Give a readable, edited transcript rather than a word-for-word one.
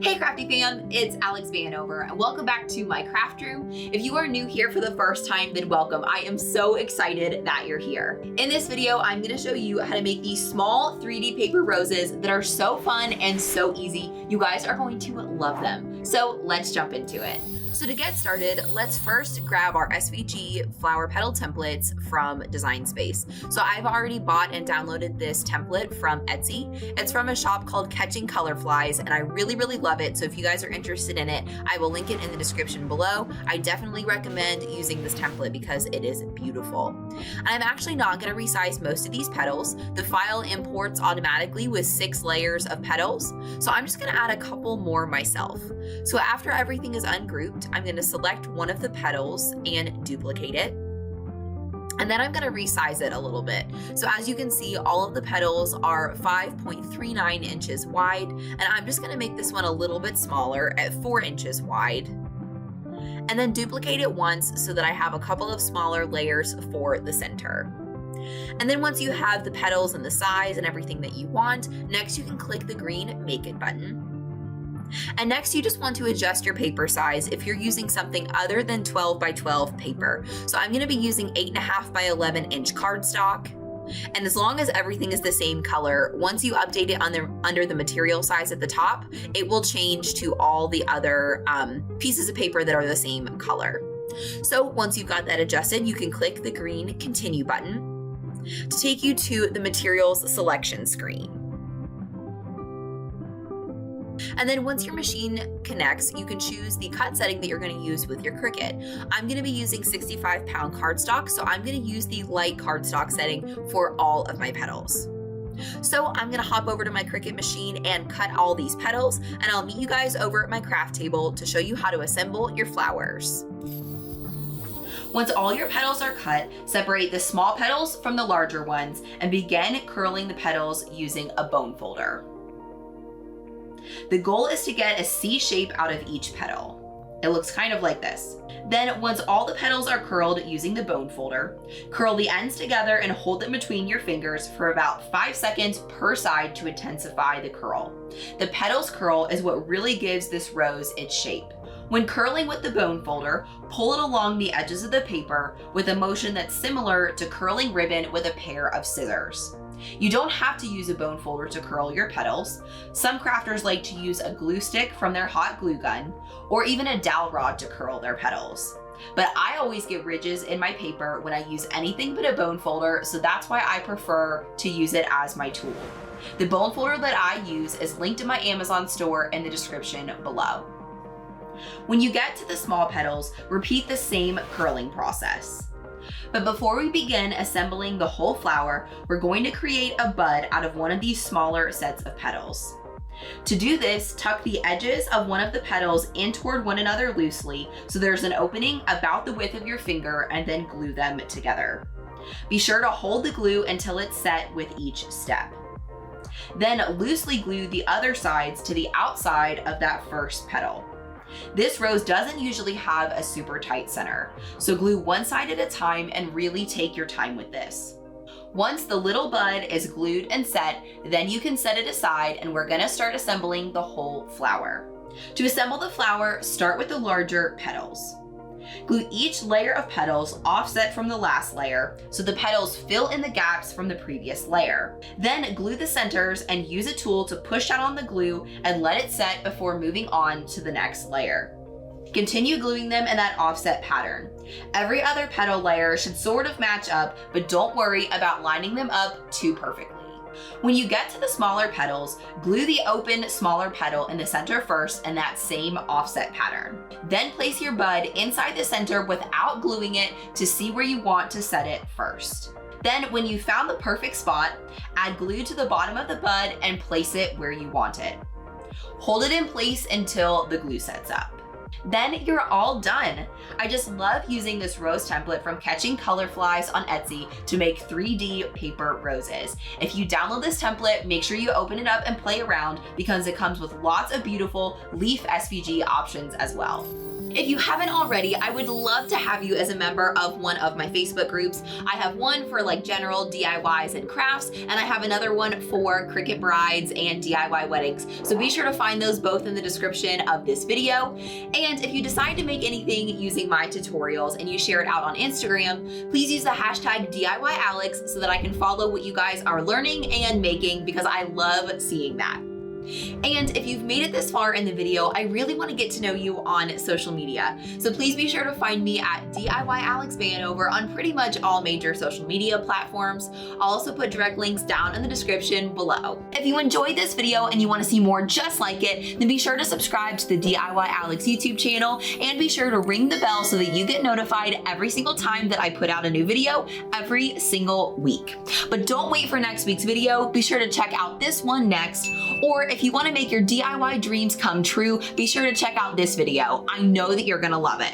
Hey crafty fam, it's Alex Vanover and welcome back to my craft room. If you are new here for the first time, then welcome. I am so excited that you're here. In this video, I'm gonna show you how to make these small 3D paper roses that are so fun and so easy. You guys are going to love them. So let's jump into it. So to get started, let's first grab our SVG flower petal templates from Design Space. So I've already bought and downloaded this template from Etsy. It's from a shop called Catching Color Flies, and I really love it. So if you guys are interested in it, I will link it in the description below. I definitely recommend using this template because it is beautiful. I'm actually not going to resize most of these petals. The file imports automatically with 6 layers of petals. So I'm just going to add a couple more myself. So after everything is ungrouped, I'm going to select one of the petals and duplicate it. And then I'm going to resize it a little bit. So as you can see, all of the petals are 5.39 inches wide, and I'm just going to make this one a little bit smaller at 4 inches wide. And then duplicate it once so that I have a couple of smaller layers for the center. And then once you have the petals and the size and everything that you want, next you can click the green Make It button. And next you just want to adjust your paper size if you're using something other than 12 by 12 paper. So I'm going to be using 8.5 by 11 inch cardstock. And as long as everything is the same color, once you update it under the material size at the top, it will change to all the other pieces of paper that are the same color. So once you've got that adjusted, you can click the green Continue button to take you to the materials selection screen. And then once your machine connects, you can choose the cut setting that you're going to use with your Cricut. I'm going to be using 65-pound cardstock, so I'm going to use the light cardstock setting for all of my petals. So I'm going to hop over to my Cricut machine and cut all these petals, and I'll meet you guys over at my craft table to show you how to assemble your flowers. Once all your petals are cut, separate the small petals from the larger ones and begin curling the petals using a bone folder. The goal is to get a C shape out of each petal. It looks kind of like this. Then once all the petals are curled using the bone folder, curl the ends together and hold them between your fingers for about 5 seconds per side to intensify the curl. The petals curl is what really gives this rose its shape. When curling with the bone folder, pull it along the edges of the paper with a motion that's similar to curling ribbon with a pair of scissors. You don't have to use a bone folder to curl your petals. Some crafters like to use a glue stick from their hot glue gun, or even a dowel rod to curl their petals. But I always get ridges in my paper when I use anything but a bone folder, so that's why I prefer to use it as my tool. The bone folder that I use is linked in my Amazon store in the description below. When you get to the small petals, repeat the same curling process. But before we begin assembling the whole flower, we're going to create a bud out of one of these smaller sets of petals. To do this, tuck the edges of one of the petals in toward one another loosely so there's an opening about the width of your finger, and then glue them together. Be sure to hold the glue until it's set with each step. Then loosely glue the other sides to the outside of that first petal. This rose doesn't usually have a super tight center, so glue one side at a time and really take your time with this. Once the little bud is glued and set, then you can set it aside and we're gonna start assembling the whole flower. To assemble the flower, start with the larger petals. Glue each layer of petals offset from the last layer so the petals fill in the gaps from the previous layer. Then glue the centers and use a tool to push down on the glue and let it set before moving on to the next layer. Continue gluing them in that offset pattern. Every other petal layer should sort of match up, but don't worry about lining them up too perfectly. When you get to the smaller petals, glue the open smaller petal in the center first in that same offset pattern. Then place your bud inside the center without gluing it to see where you want to set it first. Then when you found the perfect spot, add glue to the bottom of the bud and place it where you want it. Hold it in place until the glue sets up. Then you're all done. I just love using this rose template from Catching Color Flies on Etsy to make 3D paper roses. If you download this template, make sure you open it up and play around because it comes with lots of beautiful leaf SVG options as well. If you haven't already, I would love to have you as a member of one of my Facebook groups. I have one for like general DIYs and crafts, and I have another one for Cricut brides and DIY weddings. So be sure to find those both in the description of this video. And if you decide to make anything using my tutorials and you share it out on Instagram, please use the hashtag DIYAlex so that I can follow what you guys are learning and making because I love seeing that. And if you've made it this far in the video, I really want to get to know you on social media. So please be sure to find me at DIY Alex Vanover on pretty much all major social media platforms. I'll also put direct links down in the description below. If you enjoyed this video and you want to see more just like it, then be sure to subscribe to the DIY Alex YouTube channel and be sure to ring the bell so that you get notified every single time that I put out a new video every single week. But don't wait for next week's video. Be sure to check out this one next. Or if you want to make your DIY dreams come true, be sure to check out this video. I know that you're going to love it.